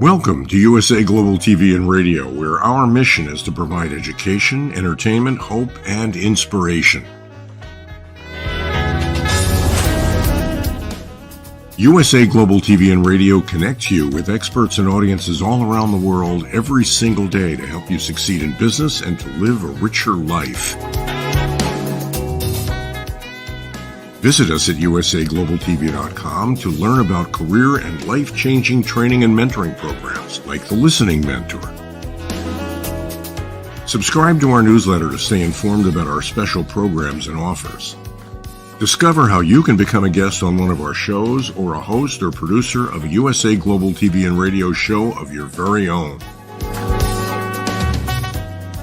Welcome to USA Global TV and Radio, where our mission is to provide education, entertainment, hope, and inspiration. USA Global TV and Radio connects you with experts and audiences all around the world every single day to help you succeed in business and to live a richer life. Visit us at usaglobaltv.com to learn about career and life-changing training and mentoring programs like the Listening Mentor. Subscribe to our newsletter to stay informed about our special programs and offers. Discover how you can become a guest on one of our shows or a host or producer of a USA Global TV and Radio show of your very own.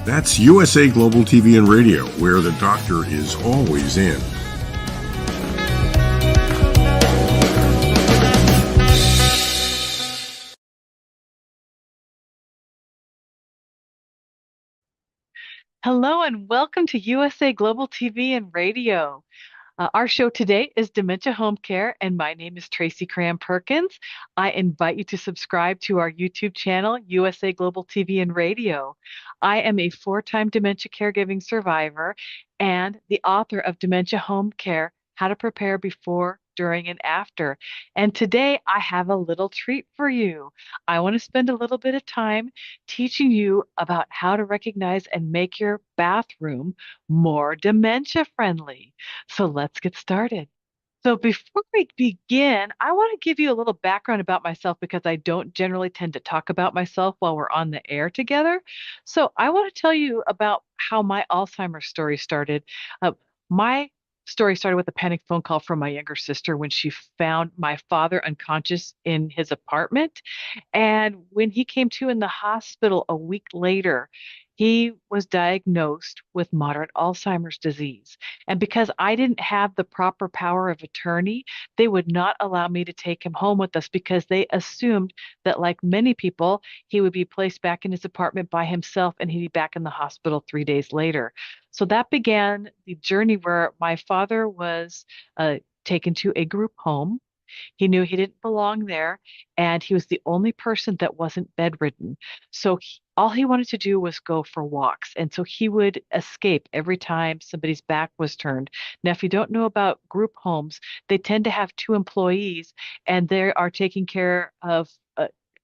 That's USA Global TV and Radio, where the doctor is always in. Hello and welcome to USA Global TV and Radio. Our show today is Dementia Home Care, and my name is Tracy Cram Perkins. I invite you to subscribe to our YouTube channel, USA Global TV and Radio. I am a 4-time dementia caregiving survivor and the author of Dementia Home Care, How to Prepare Before, During, and After. And today I have a little treat for you. I want to spend a little bit of time teaching you about how to recognize and make your bathroom more dementia friendly. So let's get started. So before we begin, I want to give you a little background about myself because I don't generally tend to talk about myself while we're on the air together. So I want to tell you about how my Alzheimer's story started. My story started with a panic phone call from my younger sister when she found my father unconscious in his apartment. And when he came to in the hospital a week later, he was diagnosed with moderate Alzheimer's disease. And because I didn't have the proper power of attorney, they would not allow me to take him home with us because they assumed that, like many people, he would be placed back in his apartment by himself and he'd be back in the hospital 3 days later. So that began the journey where my father was taken to a group home. He knew he didn't belong there, and he was the only person that wasn't bedridden. So all he wanted to do was go for walks. And so he would escape every time somebody's back was turned. Now, if you don't know about group homes, they tend to have 2 employees, and they are taking care of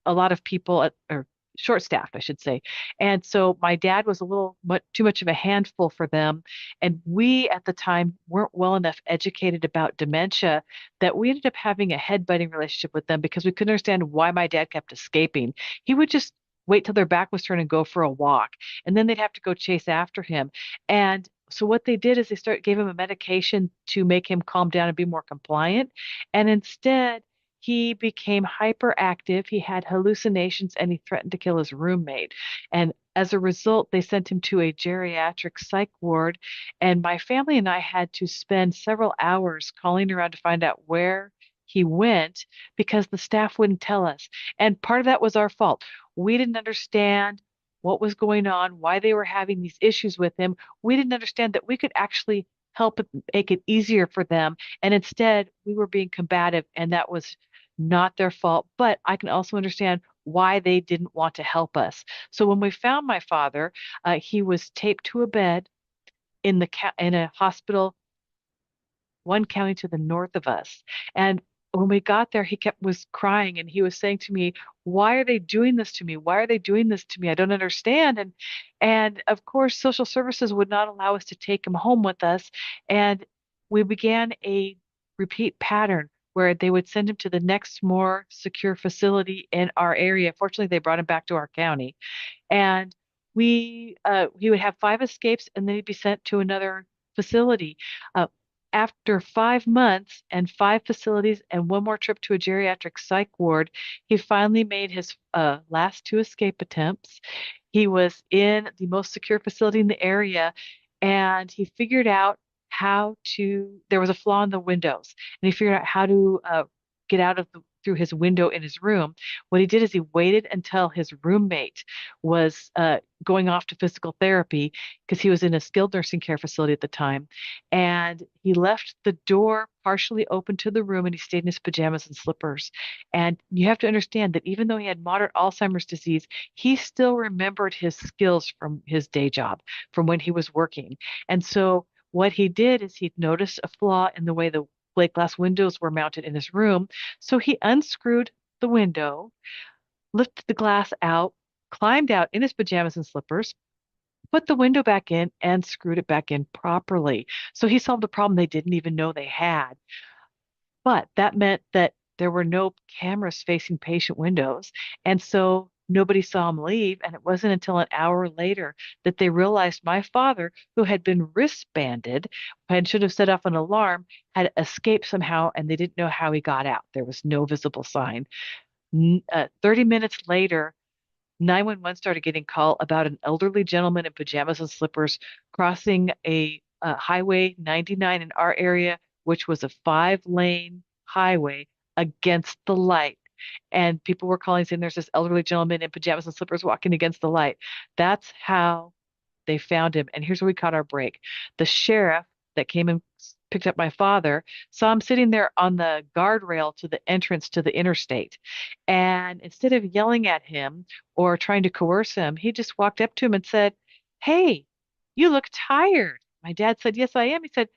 a lot of people, or short-staffed, I should say. And so my dad was a little too much of a handful for them. And we at the time weren't well enough educated about dementia that we ended up having a head-butting relationship with them because we couldn't understand why my dad kept escaping. He would just wait till their back was turned and go for a walk. And then they'd have to go chase after him. And so what they did is they gave him a medication to make him calm down and be more compliant. And instead, he became hyperactive, he had hallucinations, and he threatened to kill his roommate. And as a result, they sent him to a geriatric psych ward. And my family and I had to spend several hours calling around to find out where he went because the staff wouldn't tell us. And part of that was our fault. We didn't understand what was going on, why they were having these issues with him. We didn't understand that we could actually help make it easier for them. And instead, we were being combative, and that was not their fault. But I can also understand why they didn't want to help us. So when we found my father, he was taped to a bed in a hospital 1 county to the north of us. And when we got there, he was crying and he was saying to me, "Why are they doing this to me? Why are they doing this to me? I don't understand." And of course, social services would not allow us to take him home with us. And we began a repeat pattern where they would send him to the next more secure facility in our area. Fortunately, they brought him back to our county. And he would have 5 escapes and then he'd be sent to another facility. After 5 months and 5 facilities and 1 more trip to a geriatric psych ward, he finally made his last 2 escape attempts. He was in the most secure facility in the area, and he figured out there was a flaw in the windows, and he figured out how to get out through his window in his room. What he did is he waited until his roommate was going off to physical therapy because he was in a skilled nursing care facility at the time. And he left the door partially open to the room and he stayed in his pajamas and slippers. And you have to understand that even though he had moderate Alzheimer's disease, he still remembered his skills from his day job, from when he was working. And so what he did is he noticed a flaw in the way the plate glass windows were mounted in his room. So he unscrewed the window, lifted the glass out, climbed out in his pajamas and slippers, put the window back in, and screwed it back in properly. So he solved a problem they didn't even know they had. But that meant that there were no cameras facing patient windows. And so nobody saw him leave. And it wasn't until an hour later that they realized my father, who had been wristbanded and should have set off an alarm, had escaped somehow and they didn't know how he got out. There was no visible sign. 30 minutes later, 911 started getting call about an elderly gentleman in pajamas and slippers crossing a Highway 99 in our area, which was a 5-lane highway against the light. And people were calling saying there's this elderly gentleman in pajamas and slippers walking against the light. That's how they found him. And here's where we caught our break. The sheriff that came and picked up my father saw him sitting there on the guardrail to the entrance to the interstate. And instead of yelling at him or trying to coerce him, he just walked up to him and said, "Hey, you look tired." My dad said, "Yes, I am." He said,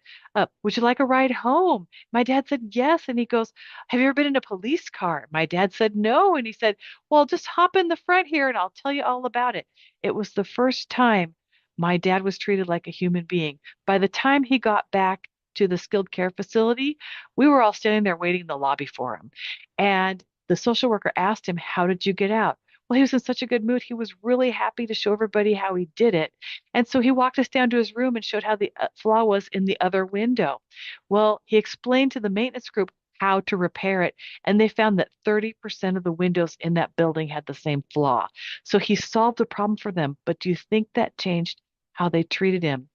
"Would you like a ride home?" My dad said, "Yes." And he goes, "Have you ever been in a police car?" My dad said, "No." And he said, "Well, just hop in the front here and I'll tell you all about it." It was the first time my dad was treated like a human being. By the time he got back to the skilled care facility, we were all standing there waiting in the lobby for him. And the social worker asked him, "How did you get out?" Well, he was in such a good mood. He was really happy to show everybody how he did it. And so he walked us down to his room and showed how the flaw was in the other window. Well, he explained to the maintenance group how to repair it. And they found that 30% of the windows in that building had the same flaw. So he solved the problem for them. But do you think that changed how they treated him?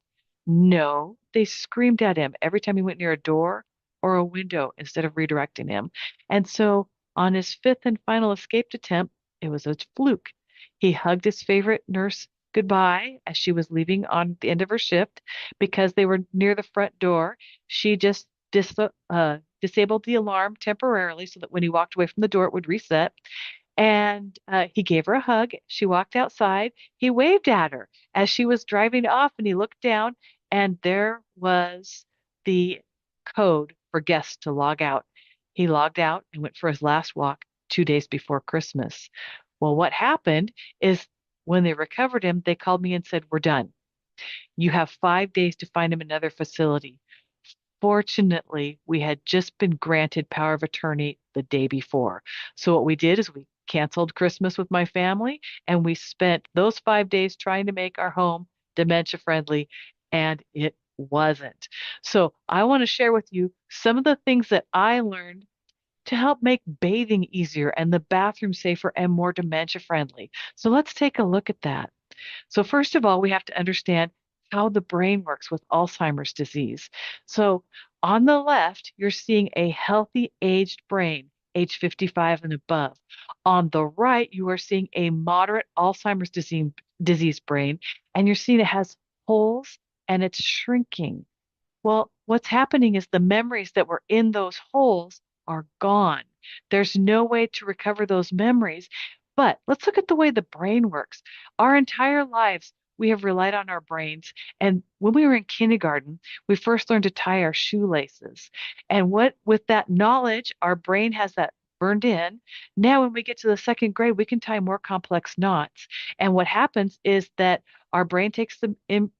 No, they screamed at him every time he went near a door or a window instead of redirecting him. And so on his fifth and final escape attempt, it was a fluke. He hugged his favorite nurse goodbye as she was leaving on the end of her shift because they were near the front door. She just disabled the alarm temporarily so that when he walked away from the door, it would reset. And he gave her a hug. She walked outside. He waved at her as she was driving off, and he looked down, and there was the code for guests to log out. He logged out and went for his last walk 2 days before Christmas. Well, what happened is when they recovered him, they called me and said, "We're done. You have 5 days to find him another facility." Fortunately, we had just been granted power of attorney the day before. So what we did is we canceled Christmas with my family and we spent those 5 days trying to make our home dementia friendly, and it wasn't. So I want to share with you some of the things that I learned to help make bathing easier and the bathroom safer and more dementia friendly. So let's take a look at that. So first of all, we have to understand how the brain works with Alzheimer's disease. So on the left, you're seeing a healthy aged brain, age 55 and above. On the right, you are seeing a moderate Alzheimer's disease brain, and you're seeing it has holes and it's shrinking. Well, what's happening is the memories that were in those holes are gone. There's no way to recover those memories. But let's look at the way the brain works. Our entire lives, we have relied on our brains. And when we were in kindergarten, we first learned to tie our shoelaces. And what, with that knowledge, our brain has that burned in. Now, when we get to the second grade, we can tie more complex knots. And what happens is that our brain takes the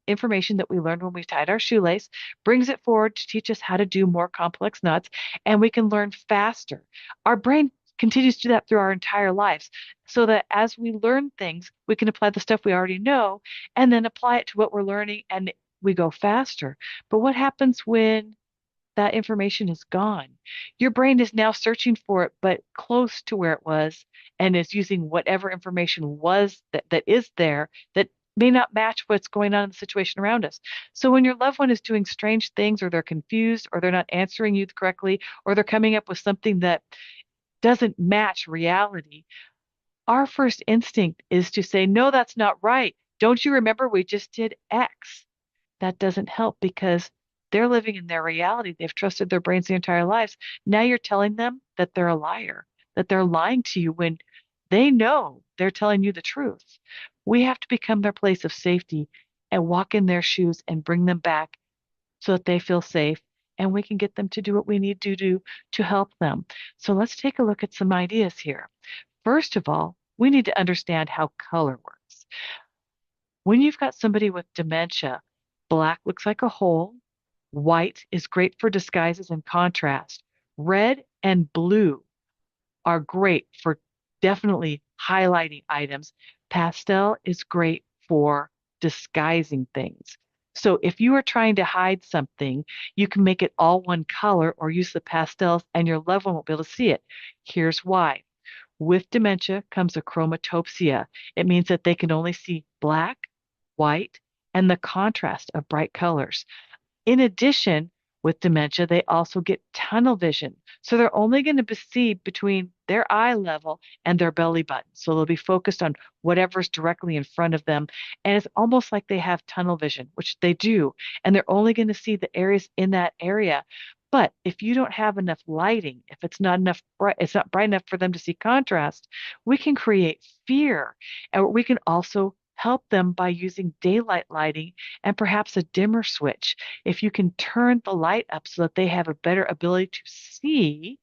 information that we learned when we tied our shoelace, brings it forward to teach us how to do more complex knots, and we can learn faster. Our brain continues to do that through our entire lives so that as we learn things, we can apply the stuff we already know and then apply it to what we're learning and we go faster. But what happens when that information is gone? Your brain is now searching for it, but close to where it was, and is using whatever information was that is there that may not match what's going on in the situation around us. So when your loved one is doing strange things, or they're confused, or they're not answering you correctly, or they're coming up with something that doesn't match reality, our first instinct is to say, no, that's not right. Don't you remember we just did X? That doesn't help because they're living in their reality. They've trusted their brains their entire lives. Now you're telling them that they're a liar, that they're lying to you when they know they're telling you the truth. We have to become their place of safety and walk in their shoes and bring them back so that they feel safe and we can get them to do what we need to do to help them. So let's take a look at some ideas here. First of all, we need to understand how color works. When you've got somebody with dementia, black looks like a hole, white is great for disguises and contrast, red and blue are great for definitely highlighting items. Pastel is great for disguising things. So if you are trying to hide something, you can make it all one color or use the pastels and your loved one won't be able to see it. Here's why. With dementia comes a chromatopsia. It means that they can only see black, white, and the contrast of bright colors. In addition, with dementia, they also get tunnel vision. So they're only going to see between their eye level and their belly button. So they'll be focused on whatever's directly in front of them. And it's almost like they have tunnel vision, which they do. And they're only going to see the areas in that area. But if you don't have enough lighting, if it's not enough bright, it's not bright enough for them to see contrast, we can create fear. And we can also help them by using daylight lighting and perhaps a dimmer switch. If you can turn the light up so that they have a better ability to see,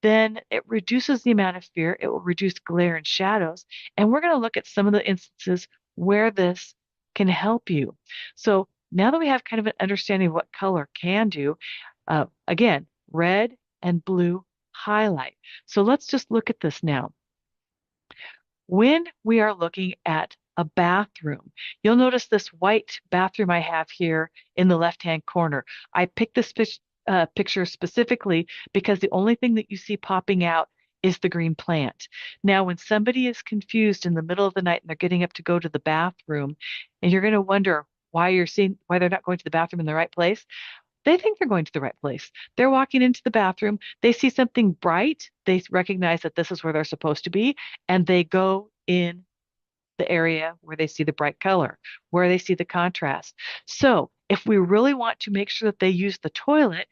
then it reduces the amount of fear. It will reduce glare and shadows. And we're going to look at some of the instances where this can help you. So now that we have kind of an understanding of what color can do, again, red and blue highlight. So let's just look at this now. When we are looking at a bathroom, you'll notice this white bathroom I have here in the left-hand corner. I picked this picture specifically because the only thing that you see popping out is the green plant. Now, when somebody is confused in the middle of the night and they're getting up to go to the bathroom, and you're going to wonder why they're not going to the bathroom in the right place, they think they're going to the right place. They're walking into the bathroom, they see something bright, they recognize that this is where they're supposed to be, and they go in the area where they see the bright color, where they see the contrast. So if we really want to make sure that they use the toilet,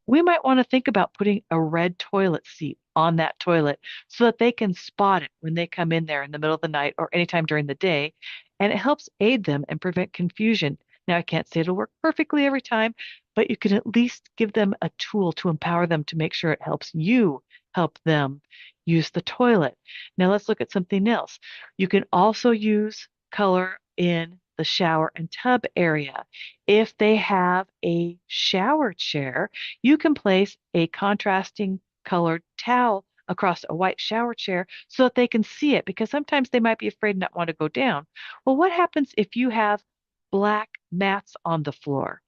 we might want to think about putting a red toilet seat on that toilet so that they can spot it when they come in there in the middle of the night or anytime during the day. And it helps aid them and prevent confusion. Now, I can't say it'll work perfectly every time, but you can at least give them a tool to empower them to make sure it helps you help them use the toilet. Now, let's look at something else. You can also use color in the shower and tub area. If they have a shower chair, you can place a contrasting colored towel across a white shower chair so that they can see it because sometimes they might be afraid and not want to go down. Well, what happens if you have black mats on the floor?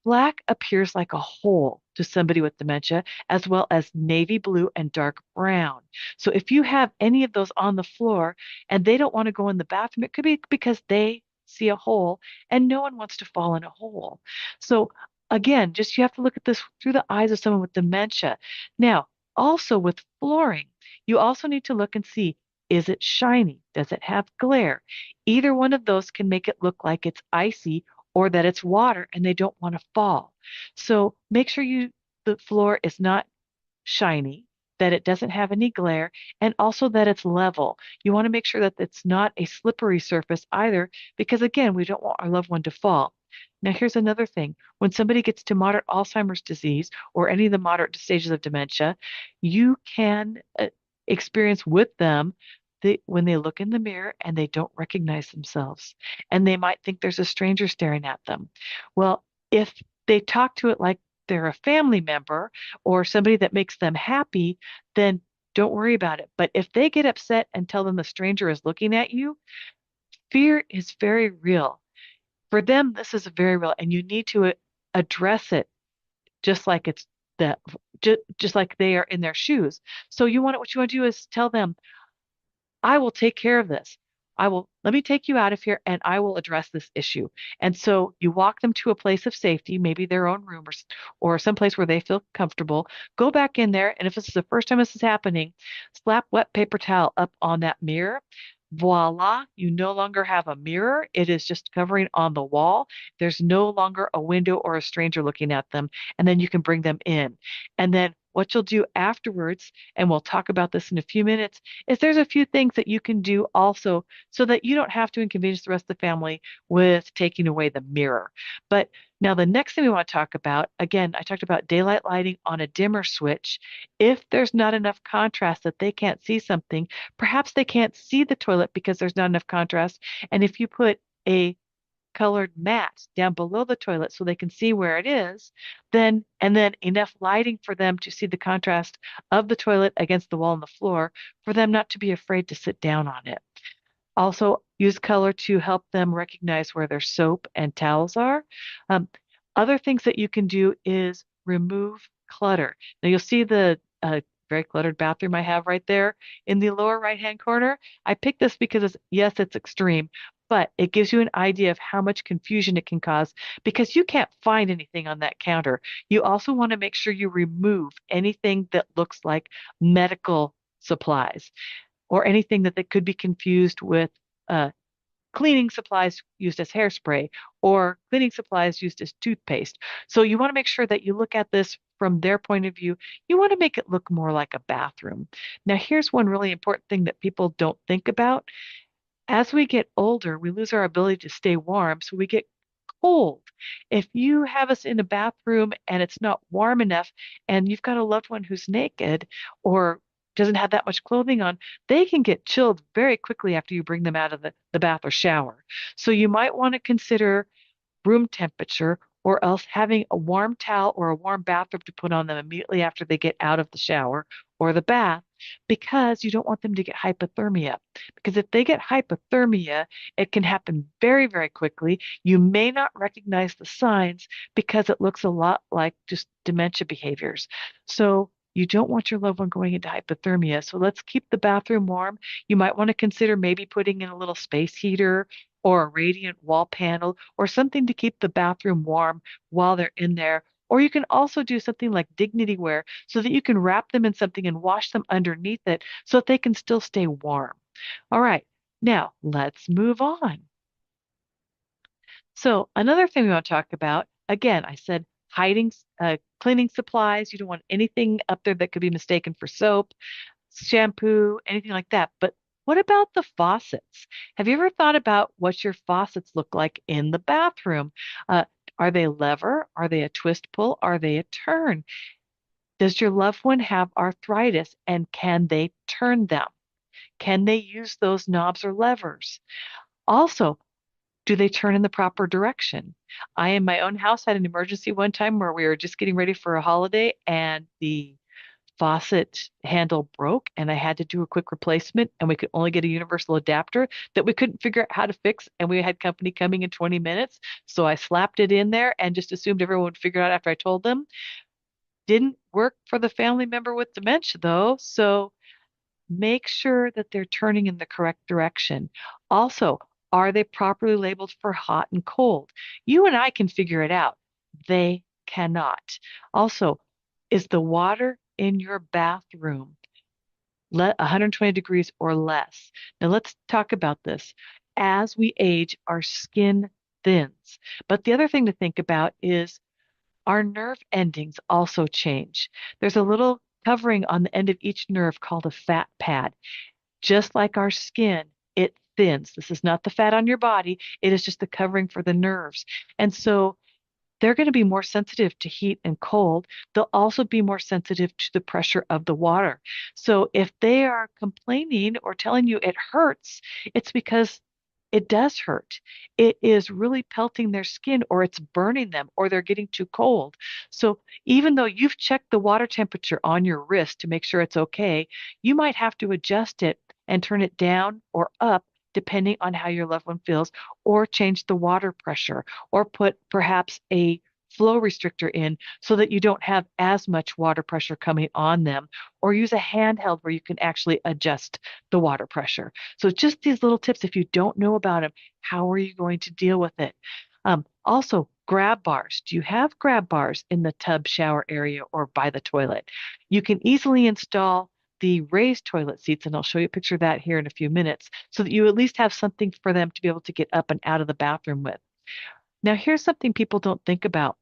Black appears like a hole to somebody with dementia, as well as navy blue and dark brown. So if you have any of those on the floor and they don't want to go in the bathroom, it could be because they see a hole and no one wants to fall in a hole. So again, just you have to look at this through the eyes of someone with dementia. Now, also with flooring, you also need to look and see, is it shiny? Does it have glare? Either one of those can make it look like it's icy or that it's water and they don't want to fall. So make sure the floor is not shiny, that it doesn't have any glare, and also that it's level. You want to make sure that it's not a slippery surface either, because again, we don't want our loved one to fall. Now, here's another thing. When somebody gets to moderate Alzheimer's disease or any of the moderate stages of dementia, you can experience with them when they look in the mirror and they don't recognize themselves, and they might think there's a stranger staring at them. Well, if they talk to it like they're a family member or somebody that makes them happy, then don't worry about it. But if they get upset and tell them the stranger is looking at you, fear is very real. For them, this is very real, and you need to address it just like it's the just like they are in their shoes. So what you want to do is tell them, I will take care of this. let me take you out of here and I will address this issue. And so you walk them to a place of safety, maybe their own room or someplace where they feel comfortable. Go back in there. And if this is the first time this is happening, slap wet paper towel up on that mirror. Voila, you no longer have a mirror. It is just covering on the wall. There's no longer a window or a stranger looking at them. And then you can bring them in. And then what you'll do afterwards, and we'll talk about this in a few minutes, is there's a few things that you can do also so that you don't have to inconvenience the rest of the family with taking away the mirror. But now the next thing we want to talk about, again, I talked about daylight lighting on a dimmer switch. If there's not enough contrast that they can't see something, perhaps they can't see the toilet because there's not enough contrast. And if you put a colored mat down below the toilet so they can see where it is, then enough lighting for them to see the contrast of the toilet against the wall and the floor for them not to be afraid to sit down on it. Also, use color to help them recognize where their soap and towels are. Um, Other things that you can do is remove clutter. Now, you'll see the very cluttered bathroom I have right there in the lower right-hand corner. I picked this because, yes, it's extreme, but it gives you an idea of how much confusion it can cause because you can't find anything on that counter. You also want to make sure you remove anything that looks like medical supplies or anything that could be confused with uh, cleaning supplies used as hairspray or cleaning supplies used as toothpaste. So you want to make sure that you look at this from their point of view. You want to make it look more like a bathroom. Now, here's one really important thing that people don't think about. As we get older, we lose our ability to stay warm, so we get cold. If you have us in a bathroom and it's not warm enough and you've got a loved one who's naked or doesn't have that much clothing on, they can get chilled very quickly after you bring them out of the bath or shower. So you might want to consider room temperature or else having a warm towel or a warm bathrobe to put on them immediately after they get out of the shower or the bath because you don't want them to get hypothermia. Because if they get hypothermia, it can happen very, very quickly. You may not recognize the signs because it looks a lot like just dementia behaviors. So you don't want your loved one going into hypothermia. So let's keep the bathroom warm. You might want to consider maybe putting in a little space heater or a radiant wall panel or something to keep the bathroom warm while they're in there. Or you can also do something like dignity wear so that you can wrap them in something and wash them underneath it so that they can still stay warm. All right, now let's move on. So another thing we want to talk about, again, I said hiding cleaning supplies. You don't want anything up there that could be mistaken for soap, shampoo, anything like that. But what about the faucets? Have you ever thought about what your faucets look like in the bathroom? Uh, are they lever? Are they a twist pull? Are they a turn? Does your loved one have arthritis and can they turn them? Can they use those knobs or levers? Also, do they turn in the proper direction? I, in my own house, had an emergency one time where we were just getting ready for a holiday and the faucet handle broke and I had to do a quick replacement and we could only get a universal adapter that we couldn't figure out how to fix and we had company coming in 20 minutes. So I slapped it in there and just assumed everyone would figure it out after I told them. Didn't work for the family member with dementia though. So make sure that they're turning in the correct direction. Also, are they properly labeled for hot and cold? You and I can figure it out. They cannot. Also, is the water in your bathroom 120 degrees or less? Now, let's talk about this. As we age, our skin thins. But the other thing to think about is our nerve endings also change. There's a little covering on the end of each nerve called a fat pad. Just like our skin, it thins. This is not the fat on your body, it is just the covering for the nerves. And so they're going to be more sensitive to heat and cold. They'll also be more sensitive to the pressure of the water. So if they are complaining or telling you it hurts, it's because it does hurt. It is really pelting their skin or it's burning them or they're getting too cold. So even though you've checked the water temperature on your wrist to make sure it's okay, you might have to adjust it and turn it down or up depending on how your loved one feels, or change the water pressure, or put perhaps a flow restrictor in so that you don't have as much water pressure coming on them, or use a handheld where you can actually adjust the water pressure. So just these little tips, if you don't know about them, how are you going to deal with it? Also, grab bars. Do you have grab bars in the tub shower area or by the toilet? You can easily install the raised toilet seats, and I'll show you a picture of that here in a few minutes, so that you at least have something for them to be able to get up and out of the bathroom with. Now, here's something people don't think about.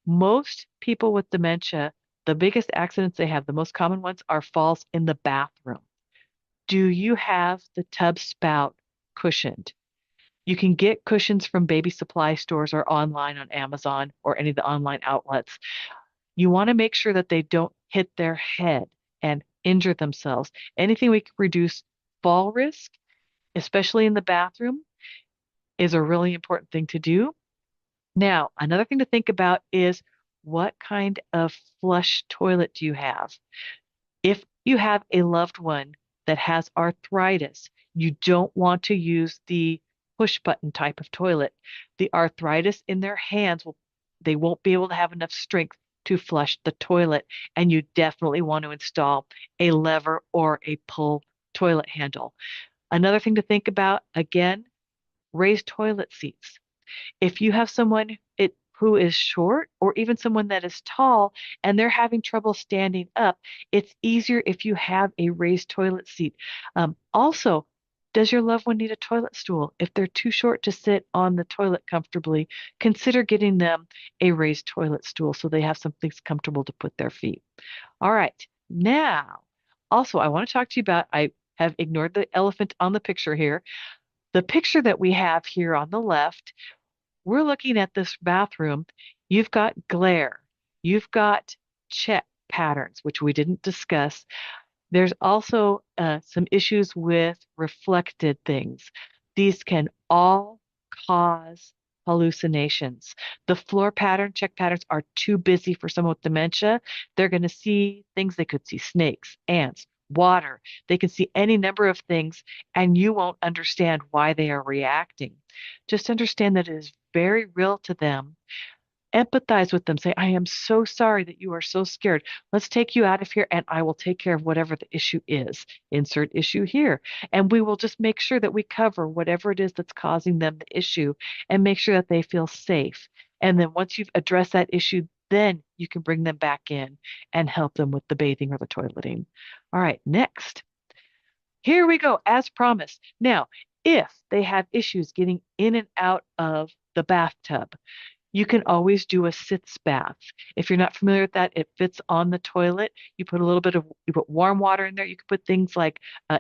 Most people with dementia, the biggest accidents they have, the most common ones, are falls in the bathroom. Do you have the tub spout cushioned? You can get cushions from baby supply stores or online on Amazon or any of the online outlets. You want to make sure that they don't hit their head and injure themselves. Anything we can reduce fall risk, especially in the bathroom, is a really important thing to do. Now, another thing to think about is what kind of flush toilet do you have? If you have a loved one that has arthritis, you don't want to use the push button type of toilet. The arthritis in their hands they won't be able to have enough strength to flush the toilet, and you definitely want to install a lever or a pull toilet handle. Another thing to think about, again, raised toilet seats. If you have someone who is short or even someone that is tall and they're having trouble standing up, it's easier if you have a raised toilet seat. Also, does your loved one need a toilet stool? If they're too short to sit on the toilet comfortably, consider getting them a raised toilet stool so they have something comfortable to put their feet. All right. Now, also, I want to talk to you about, I have ignored the elephant on the picture here. The picture that we have here on the left, we're looking at this bathroom. You've got glare. You've got check patterns, which we didn't discuss. There's also some issues with reflected things. These can all cause hallucinations. The floor pattern, check patterns are too busy for someone with dementia. They're going to see things. They could see snakes, ants, water. They can see any number of things, and you won't understand why they are reacting. Just understand that it is very real to them. Empathize with them. Say, I am so sorry that you are so scared. Let's take you out of here and I will take care of whatever the issue is. Insert issue here. And we will just make sure that we cover whatever it is that's causing them the issue and make sure that they feel safe. And then once you've addressed that issue, then you can bring them back in and help them with the bathing or the toileting. All right, next. Here we go, as promised. Now, if they have issues getting in and out of the bathtub, you can always do a sitz bath. If you're not familiar with that, it fits on the toilet. You put warm water in there. You can put things like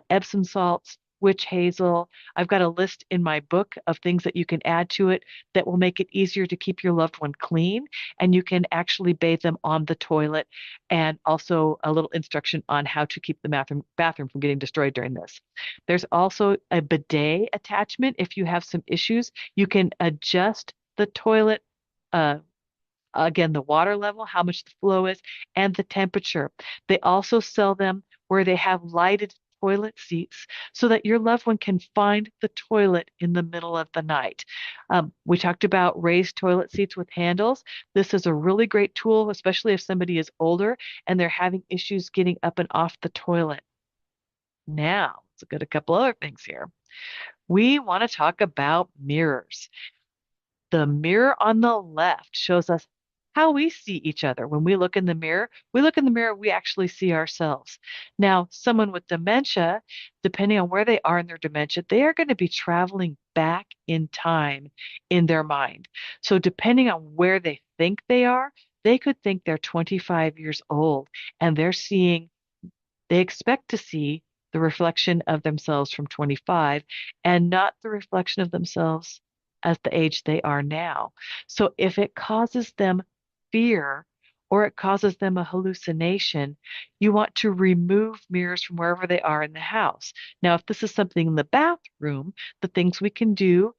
Epsom salts, witch hazel. I've got a list in my book of things that you can add to it that will make it easier to keep your loved one clean. And you can actually bathe them on the toilet, and also a little instruction on how to keep the bathroom from getting destroyed during this. There's also a bidet attachment. If you have some issues, you can adjust the toilet, uh, again, the water level, how much the flow is, and the temperature. They also sell them where they have lighted toilet seats so that your loved one can find the toilet in the middle of the night. We talked about raised toilet seats with handles. This is a really great tool, especially if somebody is older and they're having issues getting up and off the toilet. Now, let's look at a couple other things here. We want to talk about mirrors. The mirror on the left shows us how we see each other. When we look in the mirror, we actually see ourselves. Now, someone with dementia, depending on where they are in their dementia, they are going to be traveling back in time in their mind. So depending on where they think they are, they could think they're 25 years old and they expect to see the reflection of themselves from 25 and not the reflection of themselves at the age they are now. So if it causes them fear or it causes them a hallucination, you want to remove mirrors from wherever they are in the house. Now, if this is something in the bathroom, the things we can do,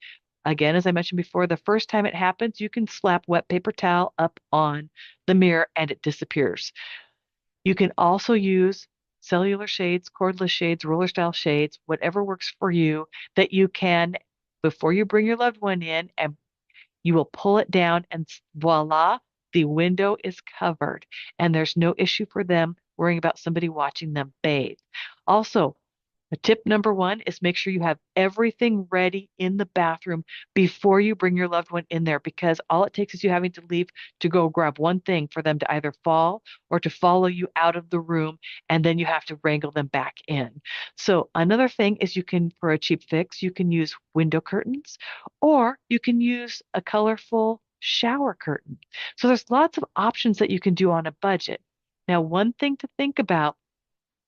again, as I mentioned before, the first time it happens, you can slap wet paper towel up on the mirror and it disappears. You can also use cellular shades, cordless shades, roller style shades, whatever works for you, that you can, before you bring your loved one in, and you will pull it down and voila, the window is covered and there's no issue for them worrying about somebody watching them bathe. Also, tip number one is make sure you have everything ready in the bathroom before you bring your loved one in there, because all it takes is you having to leave to go grab one thing for them to either fall or to follow you out of the room, and then you have to wrangle them back in. So another thing is, you can, for a cheap fix, you can use window curtains, or you can use a colorful shower curtain. So there's lots of options that you can do on a budget. Now, one thing to think about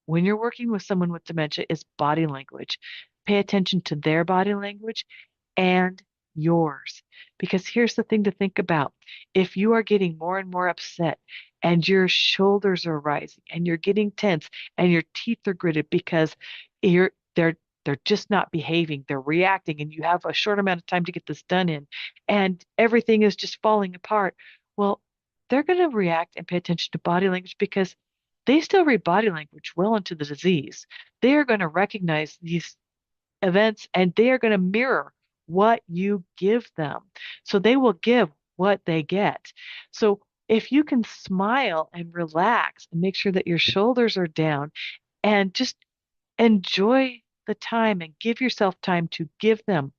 when you're working with someone with dementia is body language. Pay attention to their body language and yours. Because here's the thing to think about. If you are getting more and more upset and your shoulders are rising and you're getting tense and your teeth are gritted because you're they're just not behaving, they're reacting, and you have a short amount of time to get this done in, and everything is just falling apart. Well, they're going to react and pay attention to body language because they still read body language well into the disease. They are going to recognize these events and they are going to mirror what you give them. So they will give what they get. So if you can smile and relax and make sure that your shoulders are down and just enjoy the time and give yourself time to give them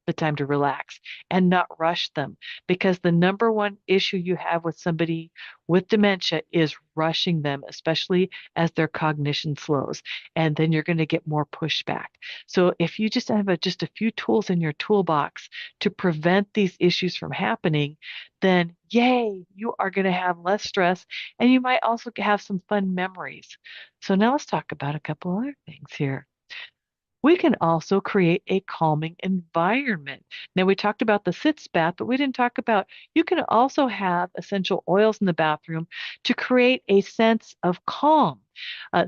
the time to relax and not rush them, because the number one issue you have with somebody with dementia is rushing them, especially as their cognition slows, and then you're going to get more pushback. So if you just have just a few tools in your toolbox to prevent these issues from happening, then yay, you are going to have less stress, and you might also have some fun memories. So now let's talk about a couple other things here. We can also create a calming environment. Now, we talked about the sitz bath, but we didn't talk about, you can also have essential oils in the bathroom to create a sense of calm,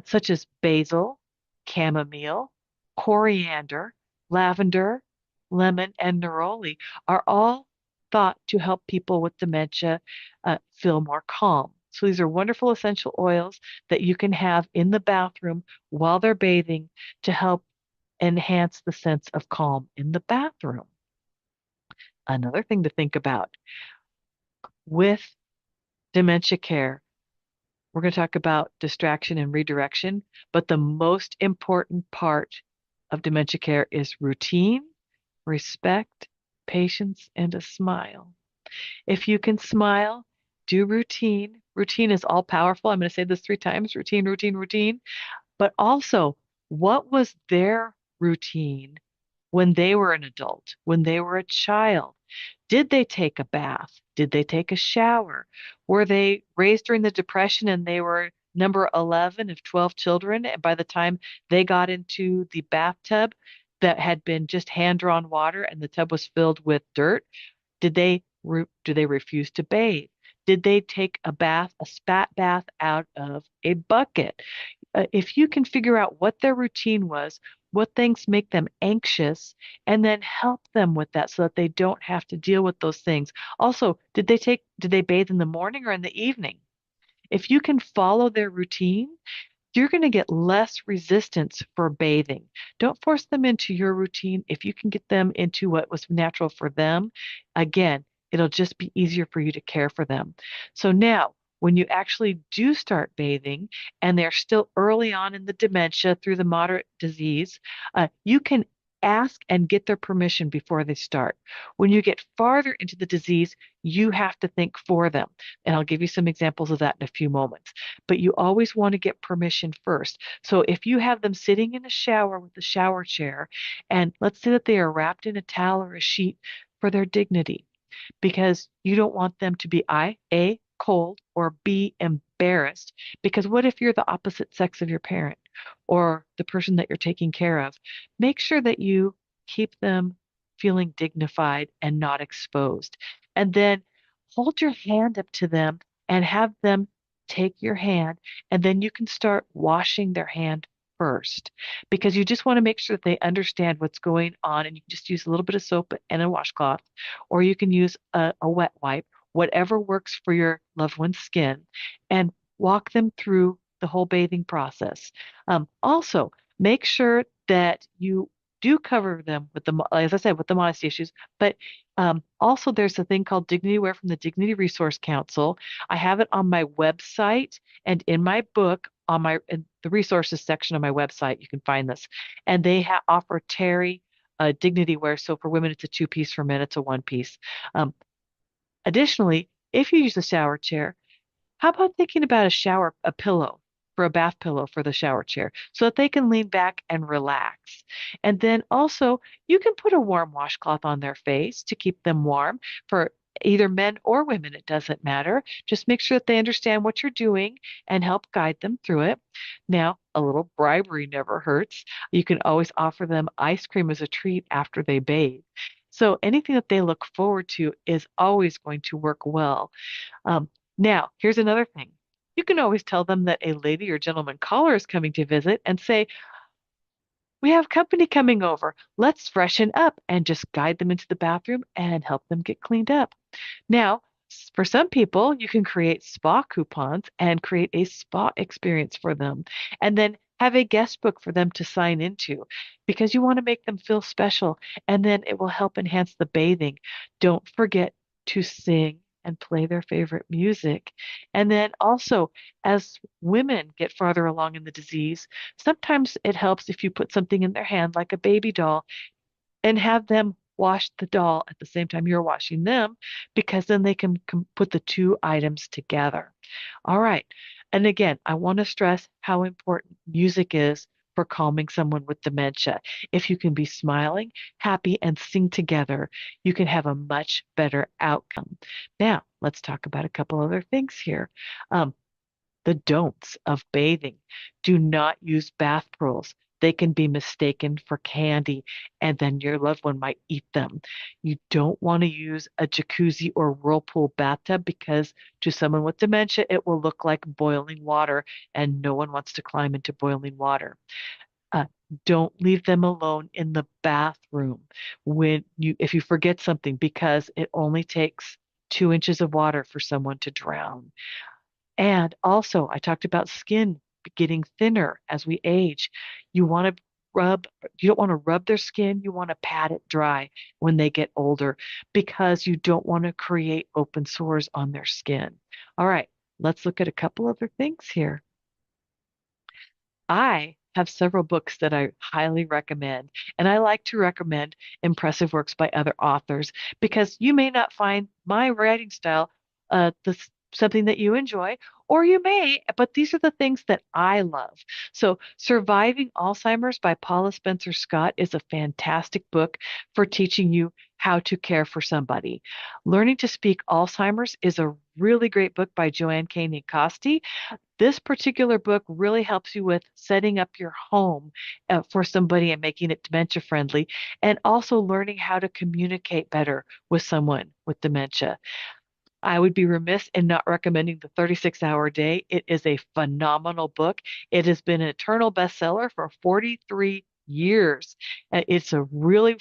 such as basil, chamomile, coriander, lavender, lemon, and neroli are all thought to help people with dementia feel more calm. So these are wonderful essential oils that you can have in the bathroom while they're bathing to help enhance the sense of calm in the bathroom. Another thing to think about with dementia care, we're going to talk about distraction and redirection, but the most important part of dementia care is routine, respect, patience, and a smile. If you can smile, do routine. Routine is all powerful. I'm going to say this 3 times: routine, routine, routine. But also, what was their routine when they were an adult, when they were a child? Did they take a bath? Did they take a shower? Were they raised during the Depression and they were number 11 of 12 children? And by the time they got into the bathtub that had been just hand-drawn water and the tub was filled with dirt, do they refuse to bathe? Did they take a bath, a spat bath out of a bucket? If you can figure out what their routine was, what things make them anxious, and then help them with that so that they don't have to deal with those things. Also, did they bathe in the morning or in the evening? If you can follow their routine, you're going to get less resistance for bathing. Don't force them into your routine. If you can get them into what was natural for them, again, it'll just be easier for you to care for them. So now, when you actually do start bathing and they're still early on in the dementia through the moderate disease, you can ask and get their permission before they start. When you get farther into the disease, you have to think for them. And I'll give you some examples of that in a few moments. But you always want to get permission first. So if you have them sitting in a shower with a shower chair, and let's say that they are wrapped in a towel or a sheet for their dignity, because you don't want them to be A, cold, or B, embarrassed. Because what if you're the opposite sex of your parent or the person that you're taking care of? Make sure that you keep them feeling dignified and not exposed. And then hold your hand up to them and have them take your hand, and then you can start washing their hand first, because you just want to make sure that they understand what's going on. And you can just use a little bit of soap and a washcloth, or you can use a wet wipe, whatever works for your loved one's skin, and walk them through the whole bathing process. Also, make sure that you do cover them with as I said, with the modesty issues, but also there's a thing called Dignity Aware from the Dignity Resource Council. I have it on my website and in my book on in the resources section of my website. You can find this, and they offer Terry Dignity Wear. So for women, it's a two-piece. For men, it's a one-piece. Um, Additionally, if you use a shower chair, how about thinking about a pillow for a bath pillow for the shower chair so that they can lean back and relax? And then also, you can put a warm washcloth on their face to keep them warm for either men or women. It doesn't matter. Just make sure that they understand what you're doing and help guide them through it. Now, a little bribery never hurts. You can always offer them ice cream as a treat after they bathe. So anything that they look forward to is always going to work well. Um, Now, here's another thing. You can always tell them that a lady or gentleman caller is coming to visit and say, we have company coming over. Let's freshen up and just guide them into the bathroom and help them get cleaned up. Now, for some people, you can create spa coupons and create a spa experience for them, and then have a guest book for them to sign into because you want to make them feel special, and then it will help enhance the bathing. Don't forget to sing and play their favorite music. And then also, as women get farther along in the disease, sometimes it helps if you put something in their hand, like a baby doll, and have them wash the doll at the same time you're washing them, because then they can put the two items together. All right. And again, I want to stress how important music is for calming someone with dementia. If you can be smiling, happy, and sing together, you can have a much better outcome. Now, let's talk about a couple other things here. Um, the don'ts of bathing. Do not use bath pearls. They can be mistaken for candy, and then your loved one might eat them. You don't want to use a jacuzzi or whirlpool bathtub because to someone with dementia, it will look like boiling water, and no one wants to climb into boiling water. Uh, don't leave them alone in the bathroom if you forget something, because it only takes 2 inches of water for someone to drown. And also, I talked about skin getting thinner as we age. You want to you don't want to rub their skin, you want to pat it dry when they get older because you don't want to create open sores on their skin. All right, let's look at a couple other things here. I have several books that I highly recommend, and I like to recommend impressive works by other authors because you may not find my writing style something that you enjoy, or you may, but these are the things that I love. So, Surviving Alzheimer's by Paula Spencer Scott is a fantastic book for teaching you how to care for somebody. Learning to Speak Alzheimer's is a really great book by Joanne K. Costi. This particular book really helps you with setting up your home for somebody and making it dementia friendly, and also learning how to communicate better with someone with dementia. I would be remiss in not recommending The 36-Hour Day. It is a phenomenal book. It has been an eternal bestseller for 43 years. It's a really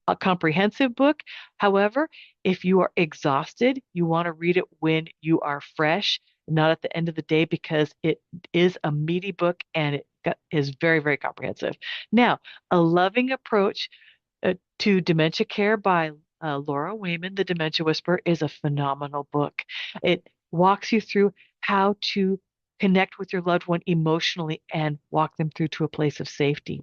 a comprehensive book. However, if you are exhausted, you want to read it when you are fresh, not at the end of the day, because it is a meaty book and is very, very comprehensive. Now, A Loving Approach to Dementia Care by Laura Wayman, The Dementia Whisperer, is a phenomenal book. It walks you through how to connect with your loved one emotionally and walk them through to a place of safety.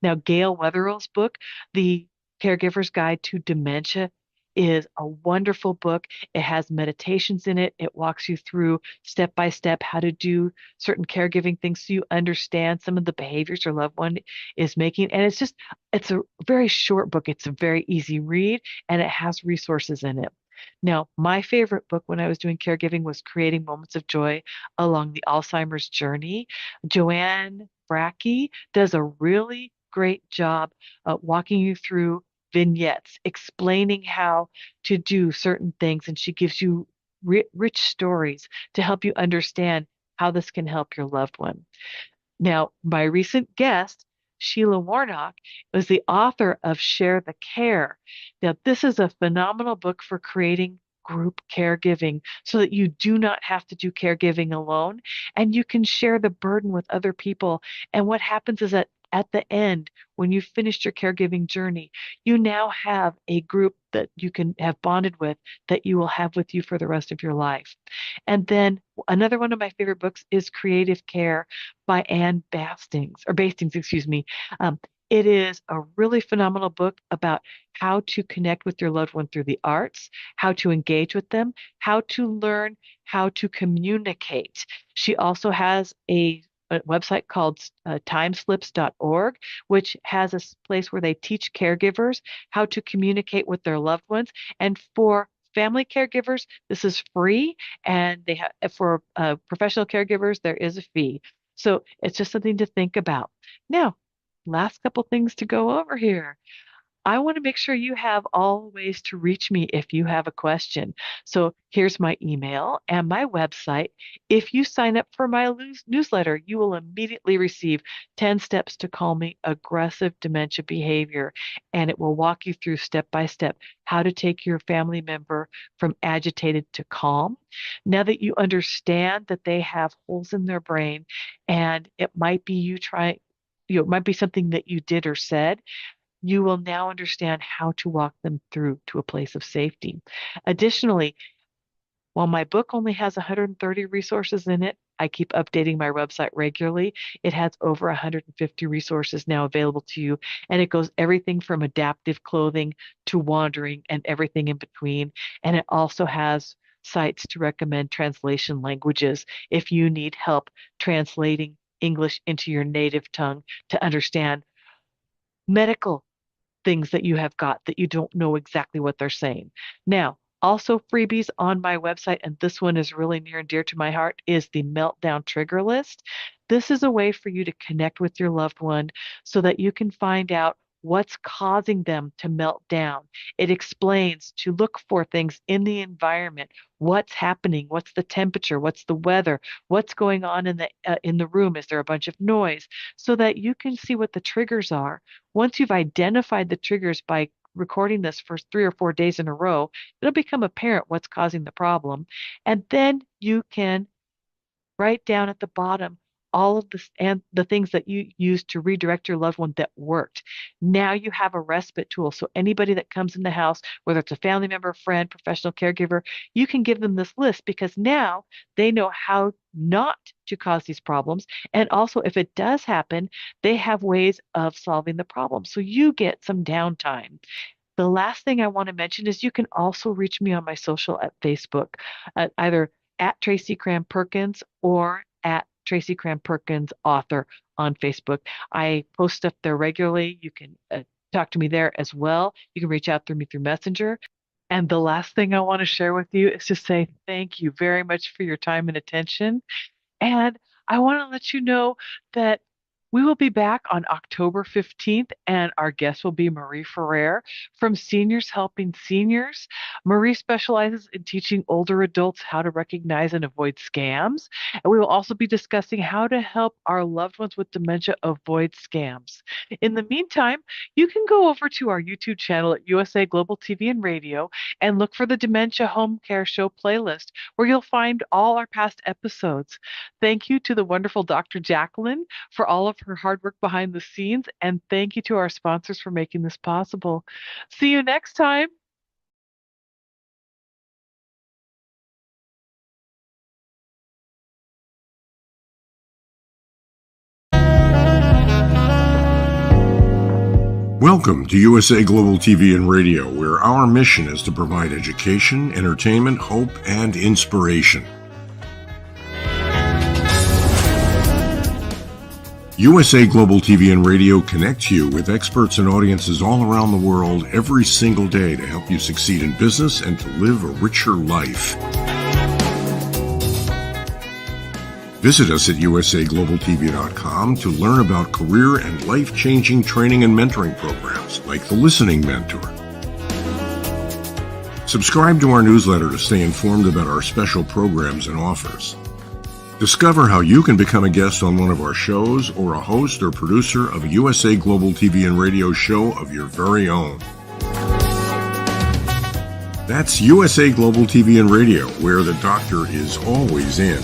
Now, Gail Wetherell's book, The Caregiver's Guide to Dementia, is a wonderful book. It has meditations in it. It walks you through step by step how to do certain caregiving things so you understand some of the behaviors your loved one is making. And it's a very short book. It's a very easy read, and it has resources in it. Now, my favorite book when I was doing caregiving was Creating Moments of Joy Along the Alzheimer's Journey. Joanne Brackey does a really great job walking you through vignettes explaining how to do certain things, and she gives you rich stories to help you understand how this can help your loved one. Now, my recent guest, SHEILA Warnock, was the author of Share the Care. Now, this is a phenomenal book for creating group caregiving so that you do not have to do caregiving alone and you can share the burden with other people. And what happens is that at the end, when you've finished your caregiving journey, you now have a group that you can have bonded with that you will have with you for the rest of your life. And then another one of my favorite books is Creative Care by Anne Bastings, excuse me. Um, it is a really phenomenal book about how to connect with your loved one through the arts, how to engage with them, how to learn how to communicate. She also has a website called timeslips.org, which has a place where they teach caregivers how to communicate with their loved ones. And for family caregivers, this is free, and they have for professional caregivers, there is a fee. So it's just something to think about. Now, last couple things to go over here. I want to make sure you have all the ways to reach me if you have a question. So here's my email and my website. If you sign up for my newsletter, you will immediately receive 10 steps to calming aggressive dementia behavior. And it will walk you through step by step how to take your family member from agitated to calm. Now that you understand that they have holes in their brain and it might be it might be something that you did or said, you will now understand how to walk them through to a place of safety. Additionally, while my book only has 130 resources in it, I keep updating my website regularly. It has over 150 resources now available to you, and it goes everything from adaptive clothing to wandering and everything in between. And it also has sites to recommend translation languages if you need help translating English into your native tongue to understand medical things that you have got that you don't know exactly what they're saying. Now, also freebies on my website, and this one is really near and dear to my heart, is the Meltdown Trigger List. This is a way for you to connect with your loved one so that you can find out what's causing them to melt down. It explains to look for things in the environment, what's happening, what's the temperature, what's the weather, what's going on in the room, is there a bunch of noise, so that you can see what the triggers are. Once you've identified the triggers by recording this for 3 or 4 days in a row, it'll become apparent what's causing the problem. And then you can write down at the bottom all of the things that you used to redirect your loved one that worked. Now you have a respite tool. So anybody that comes in the house, whether it's a family member, friend, professional caregiver, you can give them this list because now they know how not to cause these problems. And also, if it does happen, they have ways of solving the problem. So you get some downtime. The last thing I want to mention is you can also reach me on my social at Facebook, either at Tracy Cram Perkins or at Tracy Cram Perkins author on Facebook. I post stuff there regularly. You can talk to me there as well. You can reach out through me through Messenger. And the last thing I want to share with you is to say thank you very much for your time and attention. And I want to let you know that we will be back on October 15th, and our guest will be Marie Ferrer from Seniors Helping Seniors. Marie specializes in teaching older adults how to recognize and avoid scams. And we will also be discussing how to help our loved ones with dementia avoid scams. In the meantime, you can go over to our YouTube channel at USA Global TV and Radio and look for the Dementia Home Care Show playlist, where you'll find all our past episodes. Thank you to the wonderful Dr. Jacqueline for all of her hard work behind the scenes, and thank you to our sponsors for making this possible. See you next time. Welcome to USA Global TV and Radio, where our mission is to provide education, entertainment, hope, and inspiration. USA Global TV and Radio connects you with experts and audiences all around the world every single day to help you succeed in business and to live a richer life. Visit us at usaglobaltv.com to learn about career and life-changing training and mentoring programs like the Listening Mentor. Subscribe to our newsletter to stay informed about our special programs and offers. Discover how you can become a guest on one of our shows or a host or producer of a USA Global TV and Radio show of your very own. That's USA Global TV and Radio, where the doctor is always in.